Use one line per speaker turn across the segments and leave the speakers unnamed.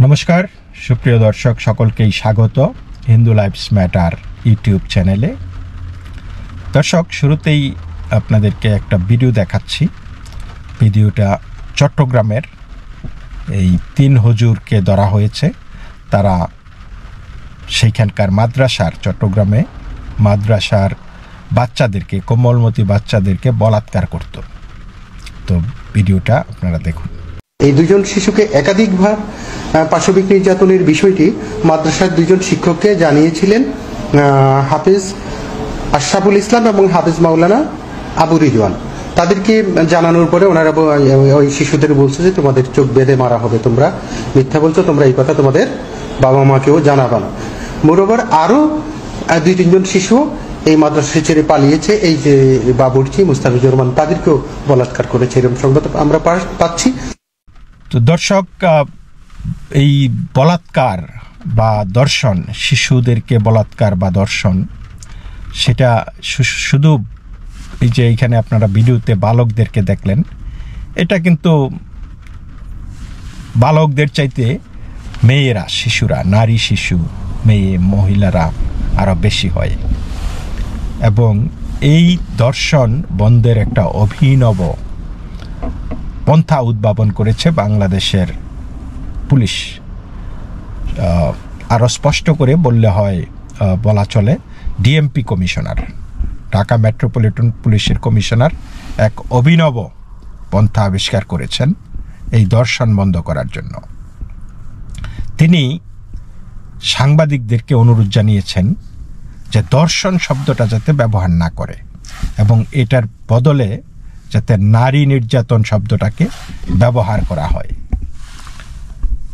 নমস্কার সুপ্রিয় দর্শক সকলকেই স্বাগত হিন্দু লাইফস ম্যাটার ইউটিউব চ্যানেলে। দর্শক, শুরুতেই আপনাদেরকে একটা ভিডিও দেখাচ্ছি। ভিডিওটা চট্টগ্রামের এই 3 হুজুরকে ধরা হয়েছে। তারা সেইখানকার চট্টগ্রামে মাদ্রাসার বাচ্চাদেরকে, কোমলমতি বাচ্চাদেরকে বলাৎকার করত। তো ভিডিওটা আপনারা দেখুন।
এই দুজন শিশুকে একাধিকবার পাশবিক নির্যাতনের বিষয়টি মাদ্রাসার 2জন শিক্ষককে জানিয়েছিলেন হাফিজ আশরাফুল ইসলাম এবং হাফিজ মাওলানা আবু রিজওয়ান। তাদেরকে জানানোর পরে ওনারা ওই শিশুদের বলছে যে তোমাদের চোখ বেঁধে মারা হবে, তোমরা মিথ্যা বলছো, তোমরা এই কথা তোমাদের বাবা মাকেও জানাবা না। মোরওভার আরও 2-3জন শিশু এই মাদ্রাসা ছেড়ে পালিয়েছে। এই যে বাবুর্চি, মুস্তাফিজুর রহমান, তাদেরকেও বলাৎকার করেছে, এরকম সংবাদ আমরা পাচ্ছি।
তো দর্শক, এই বলাৎকার বা দর্শন, শিশুদেরকে বলাৎকার বা দর্শন, সেটা শুধু এই যে এইখানে আপনারা ভিডিওতে বালকদেরকে দেখলেন, এটা কিন্তু বালকদের চাইতে মেয়েরা, শিশুরা, নারী শিশু, মেয়ে, মহিলারা আরও বেশি হয়। এবং এই দর্শন বন্ধের একটা অভিনব পন্থা উদ্ভাবন করেছে বাংলাদেশের পুলিশ। আরও স্পষ্ট করে বলা চলে ডিএমপি কমিশনার, ঢাকা মেট্রোপলিটন পুলিশের কমিশনার এক অভিনব পন্থা আবিষ্কার করেছেন এই দর্শন বন্ধ করার জন্য। তিনি সাংবাদিকদেরকে অনুরোধ জানিয়েছেন যে দর্শন শব্দটা যাতে ব্যবহার না করে এবং এটার বদলে যাতে নারী নির্যাতন শব্দটাকে ব্যবহার করা হয়।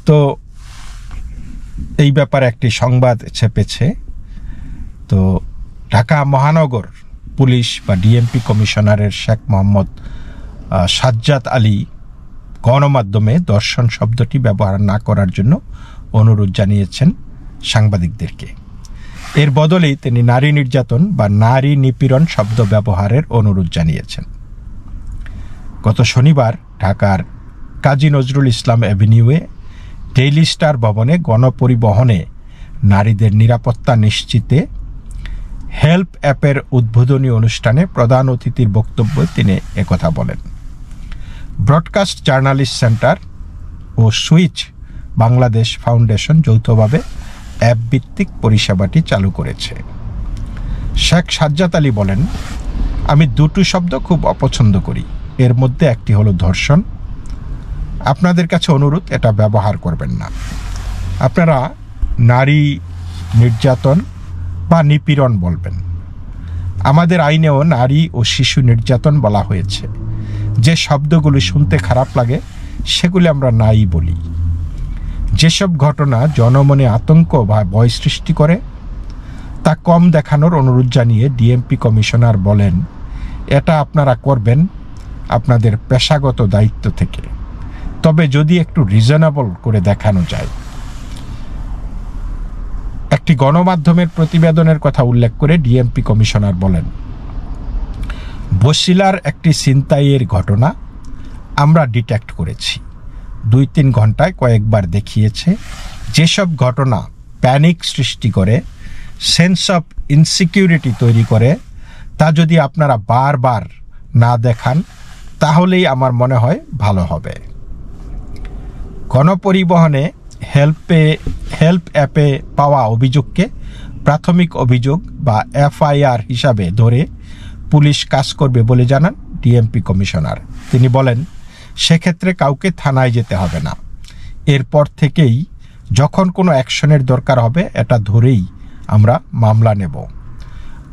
তো এই ব্যাপারে একটি সংবাদ ছেপেছে। তো ঢাকা মহানগর পুলিশ বা ডিএমপি কমিশনারের শেখ মোহাম্মদ সাজ্জাদ আলী গণমাধ্যমে দর্শন শব্দটি ব্যবহার না করার জন্য অনুরোধ জানিয়েছেন সাংবাদিকদেরকে। এর বদলেই তিনি নারী নির্যাতন বা নারী নিপীড়ন শব্দ ব্যবহারের অনুরোধ জানিয়েছেন। গত শনিবার ঢাকার কাজী নজরুল ইসলাম অ্যাভিনিউয়ে ডেইলি স্টার ভবনে গণপরিবহনে নারীদের নিরাপত্তা নিশ্চিতে হেল্প অ্যাপের উদ্বোধনী অনুষ্ঠানে প্রধান অতিথির বক্তব্যে তিনি একথা বলেন। ব্রডকাস্ট জার্নালিস্ট সেন্টার ও সুইচ বাংলাদেশ ফাউন্ডেশন যৌথভাবে অ্যাপ ভিত্তিক পরিষেবাটি চালু করেছে। শেখ সাজ্জাদ আলী বলেন, আমি 2টি শব্দ খুব অপছন্দ করি, এর মধ্যে একটি হলো ধর্ষণ। আপনাদের কাছে অনুরোধ, এটা ব্যবহার করবেন না। আপনারা নারী নির্যাতন বা নিপীড়ন বলবেন। আমাদের আইনেও নারী ও শিশু নির্যাতন বলা হয়েছে। যে শব্দগুলি শুনতে খারাপ লাগে সেগুলি আমরা নাই বলি। যেসব ঘটনা জনমনে আতঙ্ক বা ভয় সৃষ্টি করে তা কম দেখানোর অনুরোধ জানিয়ে ডিএমপি কমিশনার বলেন, এটা আপনারা করবেন আপনাদের পেশাগত দায়িত্ব থেকে, তবে যদি একটু রিজনেবল করে দেখানো যায়। একটি গণমাধ্যমের প্রতিবেদনের কথা উল্লেখ করে ডিএমপি কমিশনার বলেন, বসিলার একটি ছিনতাইয়ের ঘটনা আমরা ডিটেক্ট করেছি। 2-3 ঘন্টায় কয়েকবার দেখিয়েছে। যেসব ঘটনা প্যানিক সৃষ্টি করে, সেন্স অফ ইনসিকিউরিটি তৈরি করে, তা যদি আপনারা বারবার না দেখান তাহলেই আমার মনে হয় ভালো হবে। গণপরিবহনে হেল্প অ্যাপে পাওয়া অভিযোগকে প্রাথমিক অভিযোগ বা এফআইআর হিসাবে ধরে পুলিশ কাজ করবে বলে জানান ডিএমপি কমিশনার। তিনি বলেন, সেক্ষেত্রে কাউকে থানায় যেতে হবে না। এরপর থেকেই যখন কোনো অ্যাকশনের দরকার হবে এটা ধরেই আমরা মামলা নেব।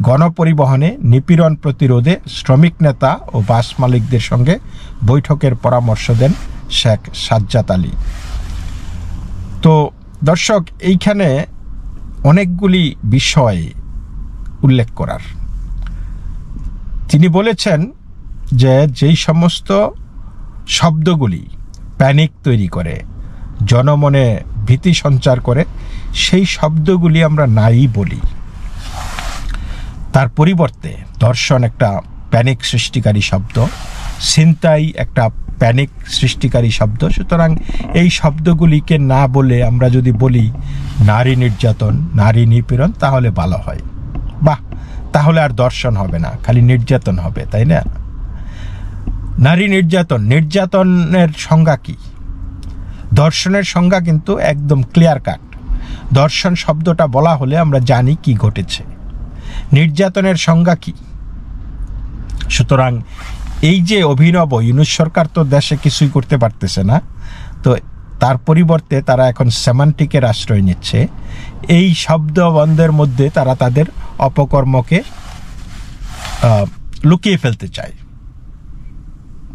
গণপরিবহনে নিপীড়ন প্রতিরোধে শ্রমিক নেতা ও বাস মালিকদের সঙ্গে বৈঠকের পরামর্শ দেন শেখ সাজ্জাদ আলী। তো দর্শক, এইখানে অনেকগুলি বিষয় উল্লেখ করার। তিনি বলেছেন যে যেই সমস্ত শব্দগুলি প্যানিক তৈরি করে, জনমনে ভীতি সঞ্চার করে, সেই শব্দগুলি আমরা নাই বলি। তার পরিবর্তে ধর্ষণ একটা প্যানিক সৃষ্টিকারী শব্দ, ছিনতাই একটা প্যানিক সৃষ্টিকারী শব্দ। সুতরাং এই শব্দগুলিকে না বলে আমরা যদি বলি নারী নির্যাতন, নারী নিপীড়ন, তাহলে ভালো হয়। বাহ, তাহলে আর দর্শন হবে না, খালি নির্যাতন হবে, তাই না? নারী নির্যাতন, নির্যাতনের সংজ্ঞা কি? দর্শনের সংজ্ঞা কিন্তু একদম ক্লিয়ার কাট। দর্শন শব্দটা বলা হলে আমরা জানি কি ঘটেছে। নির্যাতনের সংজ্ঞা কি? সুতরাং এই যে অভিনব, ইউনূস সরকার তো দেশে কিছুই করতে পারতেছে না, তো তার পরিবর্তে তারা এখন সেমান্টিকের আশ্রয় নিচ্ছে। এই শব্দবন্ধের মধ্যে তারা তাদের অপকর্মকে লুকিয়ে ফেলতে চায়,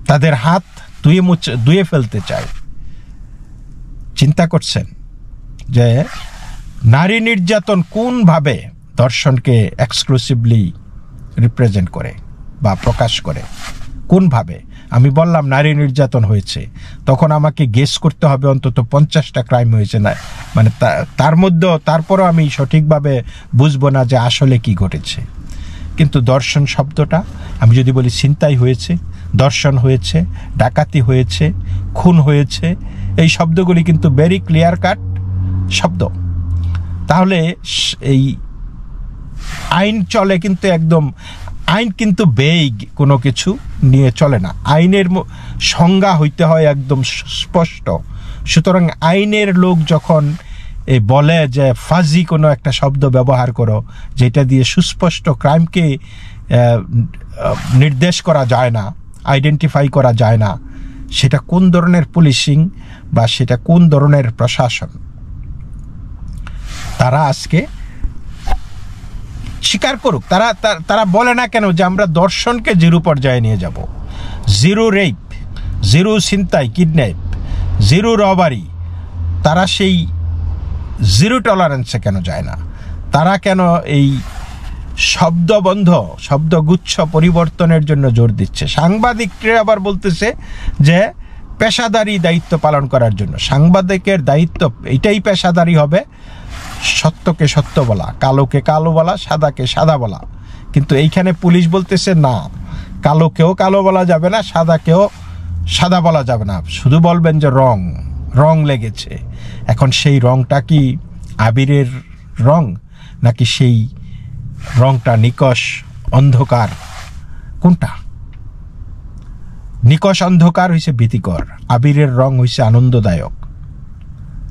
তাদের হাত ধুয়ে ফেলতে চায়। চিন্তা করছেন যে নারী নির্যাতন কোনভাবে দর্শনকে এক্সক্লুসিভলি রিপ্রেজেন্ট করে বা প্রকাশ করে? কোনভাবে? আমি বললাম নারী নির্যাতন হয়েছে, তখন আমাকে গেস করতে হবে অন্তত 50টা ক্রাইম হয়েছে না, মানে তার মধ্যেও তারপরও আমি সঠিকভাবে বুঝবো না যে আসলে কি ঘটেছে। কিন্তু দর্শন শব্দটা, আমি যদি বলি ছিনতাই হয়েছে, দর্শন হয়েছে, ডাকাতি হয়েছে, খুন হয়েছে, এই শব্দগুলি কিন্তু ভেরি ক্লিয়ার কাট শব্দ। তাহলে এই আইন চলে কিন্তু একদম, আইন কিন্তু বেগ কোনো কিছু নিয়ে চলে না, আইনের সংজ্ঞা হইতে হয় একদম স্পষ্ট। সুতরাং আইনের লোক যখন বলে যে ফাজি কোনো একটা শব্দ ব্যবহার করো যেটা দিয়ে সুস্পষ্ট ক্রাইমকে নির্দেশ করা যায় না, আইডেন্টিফাই করা যায় না, সেটা কোন ধরনের পুলিশিং বা সেটা কোন ধরনের প্রশাসন? তারা আজকে স্বীকার করুক, তারা বলে না কেন যে আমরা দর্শনকে জিরো পর্যায়ে নিয়ে যাব, জিরো রেপ, জিরো ছিনতাই, কিডন্যাপ, জিরো রবারি, তারা সেই জিরো টলারেন্সে কেন যায় না? তারা কেন এই শব্দবন্ধ, শব্দগুচ্ছ পরিবর্তনের জন্য জোর দিচ্ছে? সাংবাদিকরা আবার বলতেছে যে পেশাদারি দায়িত্ব পালন করার জন্য। সাংবাদিকের দায়িত্ব এটাই পেশাদারি হবে, সত্যকে সত্য বলা, কালোকে কালো বলা, সাদাকে সাদা বলা। কিন্তু এইখানে পুলিশ বলতেছে না, কালোকেও কালো বলা যাবে না, সাদাকেও সাদা বলা যাবে না, শুধু বলবেন যে রং লেগেছে। এখন সেই রংটা কি আবিরের রং, নাকি সেই রংটা নিকষ অন্ধকার? কোনটা? নিকষ অন্ধকার হইছে ভীতিকর, আবিরের রং হইছে আনন্দদায়ক,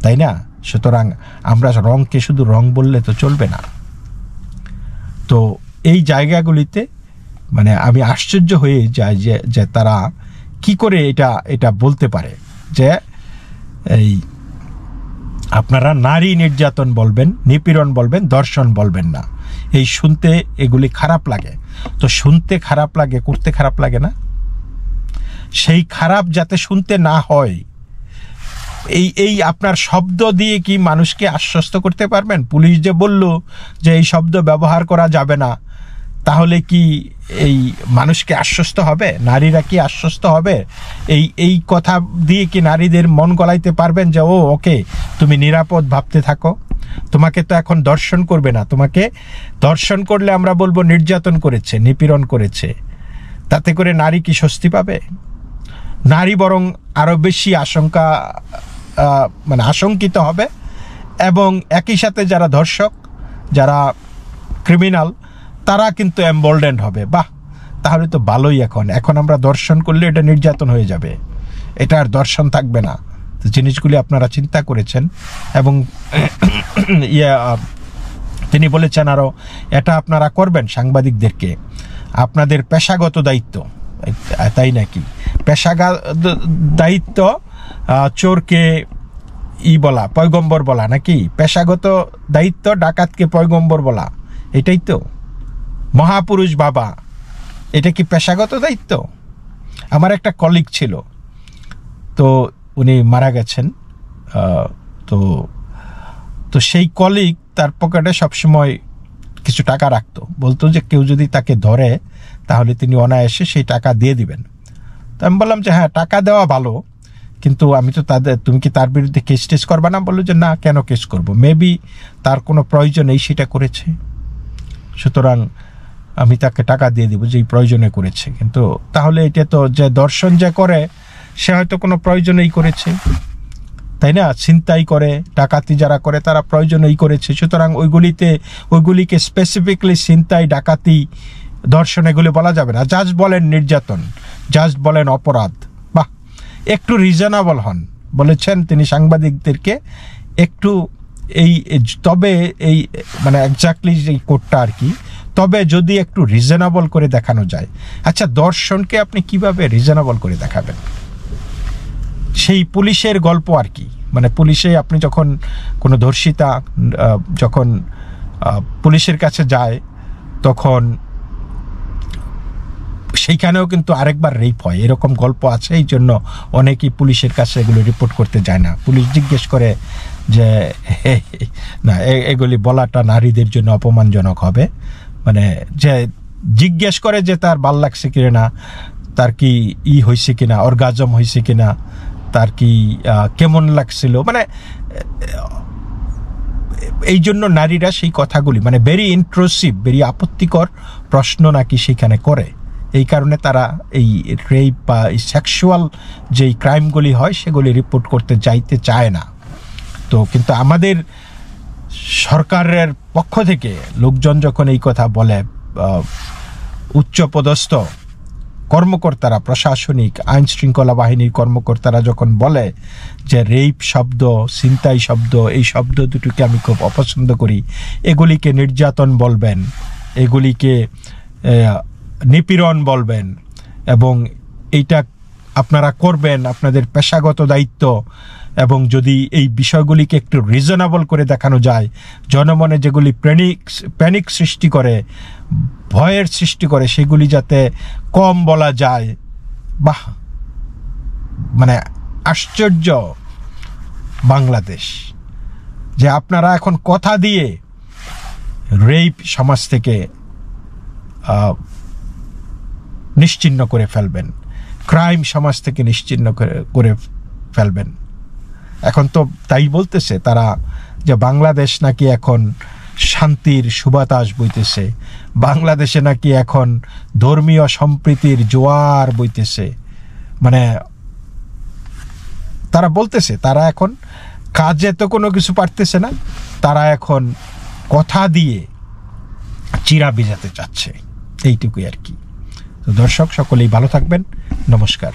তাই না? সুতরাং আমরা রংকে শুধু রং বললে তো চলবে না। তো এই জায়গাগুলিতে মানে আমি আশ্চর্য হয়ে যাই যে তারা কি করে এটা বলতে পারে যে এই আপনারা নারী নির্যাতন বলবেন, নিপীড়ন বলবেন, দর্শন বলবেন না। এই শুনতে এগুলি খারাপ লাগে, তো শুনতে খারাপ লাগে, করতে খারাপ লাগে না? সেই খারাপ যাতে শুনতে না হয়, এই আপনার শব্দ দিয়ে কি মানুষকে আশ্বস্ত করতে পারবেন? পুলিশ যে বলল যে এই শব্দ ব্যবহার করা যাবে না, তাহলে কি এই মানুষকে আশ্বস্ত হবে? নারীরা কি আশ্বস্ত হবে? এই কথা দিয়ে কি নারীদের মন গলাইতে পারবেন যে ওকে তুমি নিরাপদ ভাবতে থাকো, তোমাকে তো এখন দর্শন করবে না? তোমাকে দর্শন করলে আমরা বলবো নির্যাতন করেছে, নিপীড়ন করেছে, তাতে করে নারী কি স্বস্তি পাবে? নারী বরং আরো বেশি আশঙ্কিত হবে, এবং একই সাথে যারা ধর্ষক, যারা ক্রিমিনাল, তারা কিন্তু এমবোল্ডেন্ড হবে। বাহ, তাহলে তো ভালোই। এখন আমরা দর্শন করলে এটা নির্যাতন হয়ে যাবে, এটা আর দর্শন থাকবে না। তো জিনিসগুলি আপনারা চিন্তা করেছেন, এবং তিনি বলেছেন আরো এটা আপনারা করবেন সাংবাদিকদেরকে, আপনাদের পেশাগত দায়িত্ব, তাই নাকি? পেশাগত দায়িত্ব চোরকে বলা, পয়গম্বর বলা নাকি? পেশাগত দায়িত্ব ডাকাতকে পয়গম্বর বলা, এটাই তো মহাপুরুষ বাবা। এটা কি পেশাগত দায়িত্ব? আমার একটা কলিগ ছিল, তো উনি মারা গেছেন। তো সেই কলিগ তার পকেটে সবসময় কিছু টাকা রাখতো, বলতো যে কেউ যদি তাকে ধরে তাহলে তিনি অনায়াসে সেই টাকা দিয়ে দিবেন। তো আমি বললাম যে হ্যাঁ, টাকা দেওয়া ভালো, কিন্তু আমি তো তুমি কি তার বিরুদ্ধে কেস টেস করবা না? বললো যে না, কেন কেস করবো, মেবি তার কোনো প্রয়োজন এই সেটা করেছে, সুতরাং আমি তাকে টাকা দিয়ে দিব যে এই প্রয়োজনে করেছে। কিন্তু তাহলে এটা তো যে দর্শন যে করে সে হয়তো কোনো প্রয়োজনেই করেছে, তাই না? ছিনতাই করে, ডাকাতি যারা করে তারা প্রয়োজনেই করেছে। সুতরাং ওইগুলিকে স্পেসিফিকলি ছিনতাই, ডাকাতি, ধর্ষণ এগুলি বলা যাবে না। জাস্ট বলেন নির্যাতন, জাস্ট বলেন অপরাধ। বাহ, একটু রিজনেবল হন বলেছেন তিনি সাংবাদিকদেরকে। একটু তবে মানে এক্স্যাক্টলি যে কোডটা আর কি, তবে যদি একটু রিজনেবল করে দেখানো যায়। আচ্ছা, দর্শনকে আপনি কিভাবে রিজনেবল করে দেখাবেন? সেই পুলিশের গল্প আর কি, মানে পুলিশে আপনি যখন কোনো ধর্ষিতা যখন পুলিশের কাছে যায় তখন সেইখানেও কিন্তু আরেকবার রেপ হয়, এরকম গল্প আছে। এই জন্য অনেকেই পুলিশের কাছে এগুলো রিপোর্ট করতে যায় না। পুলিশ জিজ্ঞেস করে যে না, এগুলি বলাটা নারীদের জন্য অপমানজনক হবে, মানে যে জিজ্ঞেস করে যে তার ভাল লাগছে কিনা, না তার কি হয়েছে কিনা, অর্গাজম হয়েছে কিনা, তার কি কেমন লাগছিল, মানে এই জন্য নারীরা সেই কথাগুলি মানে ভেরি ইন্ট্রুসিভ, ভেরি আপত্তিকর প্রশ্ন নাকি সেখানে করে। এই কারণে তারা এই রেপ বা এই সেক্সুয়াল যেই ক্রাইমগুলি হয় সেগুলি রিপোর্ট করতে যাইতে চায় না। তো কিন্তু আমাদের সরকারের পক্ষ থেকে লোকজন যখন এই কথা বলে, উচ্চপদস্থ কর্মকর্তারা, প্রশাসনিক আইন শৃঙ্খলা বাহিনীর কর্মকর্তারা যখন বলে যে রেপ শব্দ, ছিনতাই শব্দ, এই শব্দ দুটোকে আমি খুব অপছন্দ করি, এগুলিকে নির্যাতন বলবেন, এগুলিকে নিপীড়ন বলবেন, এবং এইটা আপনারা করবেন আপনাদের পেশাগত দায়িত্ব, এবং যদি এই বিষয়গুলিকে একটু রিজনেবল করে দেখানো যায়, জনমনে যেগুলি প্যানিক সৃষ্টি করে, ভয়ের সৃষ্টি করে, সেগুলি যাতে কম বলা যায়। বাহ, মানে আশ্চর্য বাংলাদেশ যে আপনারা এখন কথা দিয়ে রেপ সমাজ থেকে নিশ্চিহ্ন করে ফেলবেন, ক্রাইম সমাজ থেকে নিশ্চিহ্ন করে ফেলবেন। এখন তো তাই বলতেছে তারা যে বাংলাদেশ নাকি এখন শান্তির সুবাতাস বইতেছে, বাংলাদেশে নাকি এখন ধর্মীয় সম্প্রীতির জোয়ার বইতেছে। মানে তারা বলতেছে তারা এখন কাজে তো কোনো কিছু পারতেছে না, তারা এখন কথা দিয়ে চিরা ভিজাতে চাচ্ছে, এইটুকুই আর কি। তো দর্শক সকলেই ভালো থাকবেন, নমস্কার।